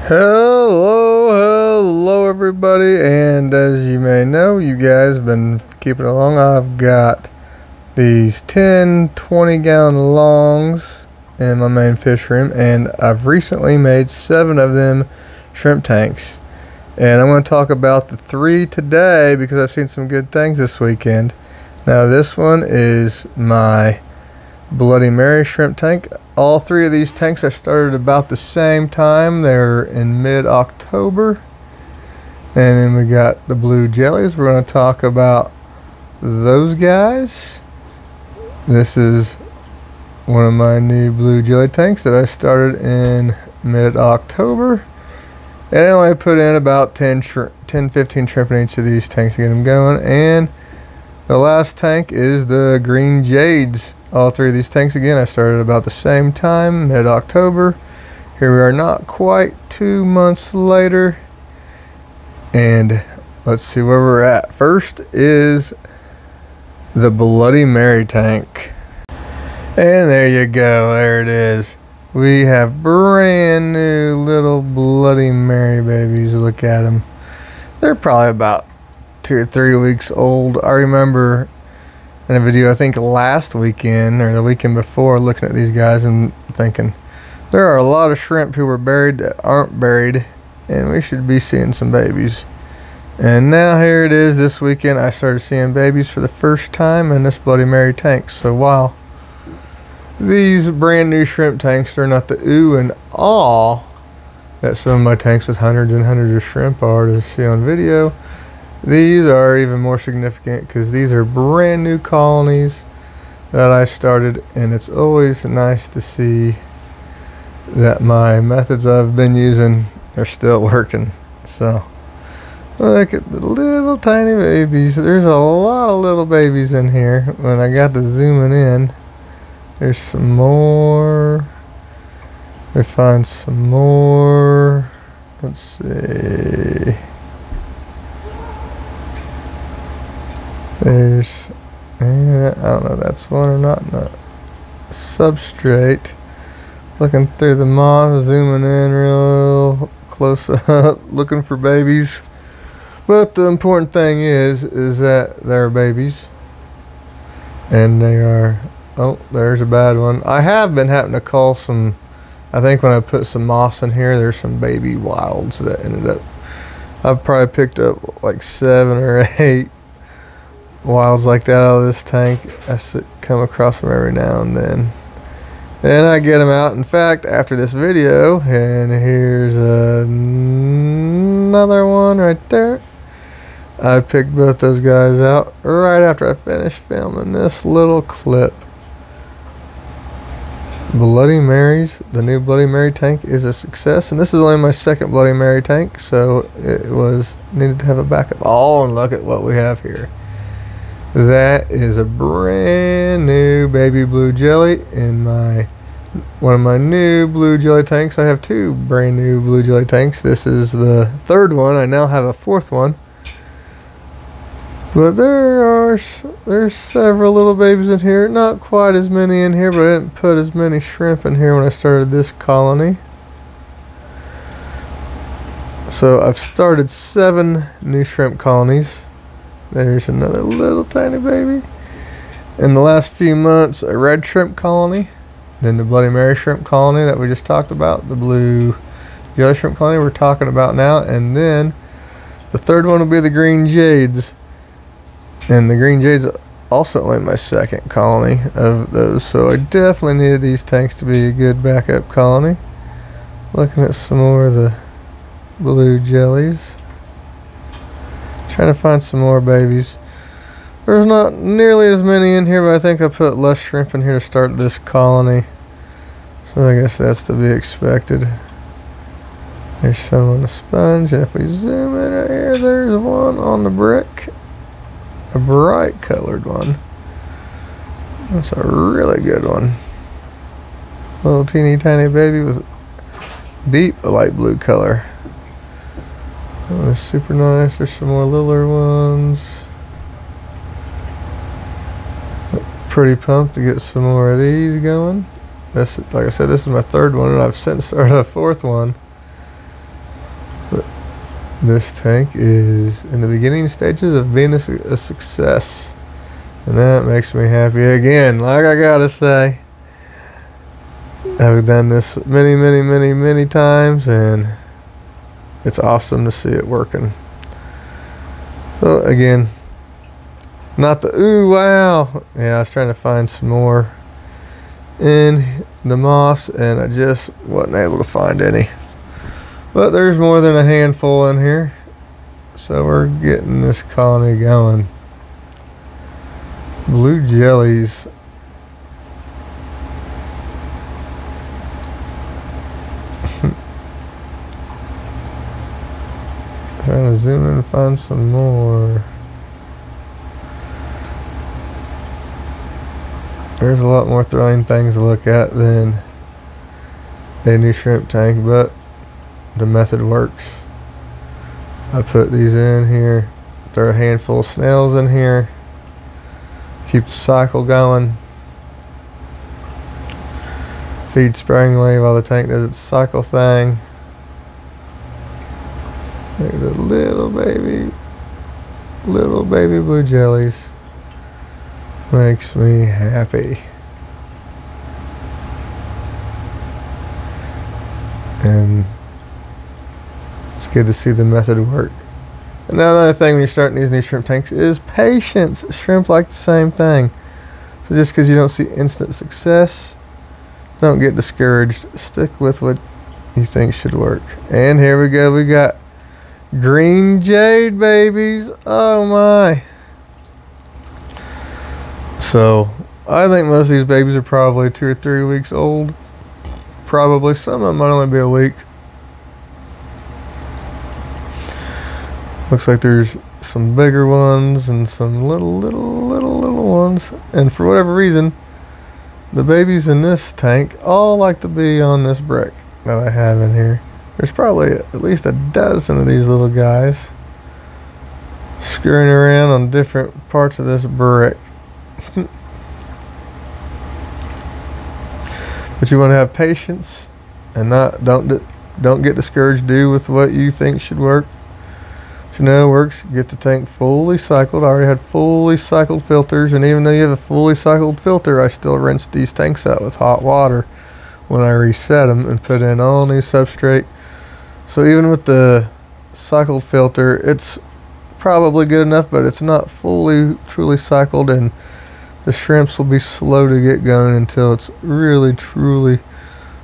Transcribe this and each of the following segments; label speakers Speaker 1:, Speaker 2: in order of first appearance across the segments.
Speaker 1: Hello everybody, and as you may know, you guys have been keeping along. I've got these 10-20 gallon longs in my main fish room, and I've recently made 7 of them shrimp tanks. And I'm going to talk about the 3 today because I've seen some good things this weekend. Now this one is my Bloody Mary shrimp tank. All 3 of these tanks I started about the same time. They're in mid-October. And then we got the blue jellies. We're going to talk about those guys. This is one of my new blue jelly tanks that I started in mid-October. And I only put in about 10-15 shrimp in each of these tanks to get them going. And the last tank is the Green Jades. All 3 of these tanks, again, I started about the same time, mid-October. Here we are, not quite 2 months later. And let's see where we're at. First is the Bloody Mary tank. And there you go, there it is. We have brand new little Bloody Mary babies. Look at them. They're probably about 2 or 3 weeks old. I remember in a video, I think last weekend or the weekend before, looking at these guys and thinking there are a lot of shrimp who were buried that aren't buried, and we should be seeing some babies. And now here it is. This weekend I started seeing babies for the first time in this Bloody Mary tank. So while these brand new shrimp tanks are not the ooh and awe that some of my tanks with hundreds and hundreds of shrimp are to see on video, these are even more significant because these are brand new colonies that I started, and it's always nice to see that my methods I've been using are still working. So look at the little tiny babies. There's a lot of little babies in here. When I got to zooming in, there's some more. We find some more. Let's see. There's, I don't know if that's one or not. No. Substrate. Looking through the moss, zooming in real close up, looking for babies. But the important thing is that they're babies. And they are, oh, there's a bad one. I have been having to call some, I think when I put some moss in here, there's some baby wilds that ended up, I've probably picked up like 7 or 8 wilds like that out of this tank. I come across them every now and then, and I get them out. In fact, after this video, and here's another one right there, I picked both those guys out right after I finished filming this little clip. Bloody Marys, the new Bloody Mary tank is a success, and this is only my second Bloody Mary tank, so it was needed to have a backup. Oh, and look at what we have here. That is a brand new baby blue jelly in one of my new blue jelly tanks. I have 2 brand new blue jelly tanks. This is the 3rd one. I now have a 4th one. But there's several little babies in here. Not quite as many in here, but I didn't put as many shrimp in here when I started this colony. So I've started 7 new shrimp colonies. There's another little tiny baby. In the last few months, a red shrimp colony, then the Bloody Mary shrimp colony that we just talked about, the blue jelly shrimp colony we're talking about now, and then the 3rd one will be the Green Jades. And the Green Jades also only my 2nd colony of those, so I definitely needed these tanks to be a good backup colony. Looking at some more of the blue jellies. Trying to find some more babies. There's not nearly as many in here, but I think I put less shrimp in here to start this colony. So I guess that's to be expected. There's some on the sponge, and if we zoom in right here, there's one on the brick. A bright colored one. That's a really good one. Little teeny tiny baby with deep light blue color. That one is super nice. There's some more littler ones. Pretty pumped to get some more of these going. This, like I said, this is my 3rd one, and I've since started a 4th one. This tank is in the beginning stages of being a success, and that makes me happy. Again, like I gotta say, I've done this many times, and it's awesome to see it working. So again, not the ooh wow. Yeah, I was trying to find some more in the moss, and I just wasn't able to find any. But there's more than a handful in here, so we're getting this colony going. Blue jellies. Trying to zoom in and find some more. There's a lot more thrilling things to look at than a new shrimp tank, but the method works. I put these in here, throw a handful of snails in here, keep the cycle going, feed sparingly while the tank does its cycle thing. Look at the little baby blue jellies. Makes me happy. And it's good to see the method work. And another thing when you're starting these new shrimp tanks is patience. Shrimp like the same thing. So just because you don't see instant success, don't get discouraged. Stick with what you think should work. And here we go. We got Green Jade babies. Oh my. So I think most of these babies are probably 2 or 3 weeks old. Probably. Some of them might only be a week. Looks like there's some bigger ones and some little ones. And for whatever reason, the babies in this tank all like to be on this brick that I have in here. There's probably at least a dozen of these little guys scurrying around on different parts of this brick. But you want to have patience and don't get discouraged. Do with what you think should work. You know, works. Get the tank fully cycled. I already had fully cycled filters, and even though you have a fully cycled filter, I still rinse these tanks out with hot water when I reset them and put in all new substrate. So even with the cycled filter, it's probably good enough, but it's not truly cycled, and the shrimps will be slow to get going until it's really truly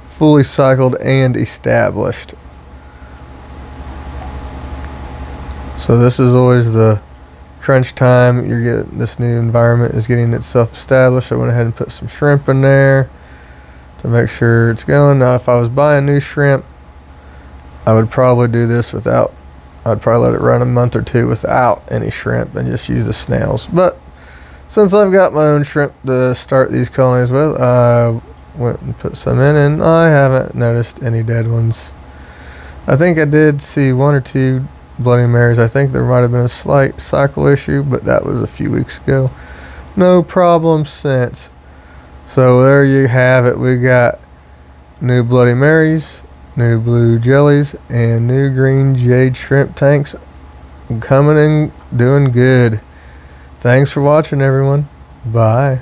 Speaker 1: fully cycled and established. So this is always the crunch time. You're getting this new environment is getting itself established. I went ahead and put some shrimp in there to make sure it's going. Now if I was buying new shrimp, I would probably do this without, I'd probably let it run a month or two without any shrimp and just use the snails. But since I've got my own shrimp to start these colonies with, I went and put some in, and I haven't noticed any dead ones. I think I did see 1 or 2 Bloody Marys. I think there might have been a slight cycle issue, but that was a few weeks ago. No problem since. So there you have it. We got new Bloody Marys, new blue jellies, and new Green Jade shrimp tanks coming and doing good. Thanks for watching, everyone. Bye.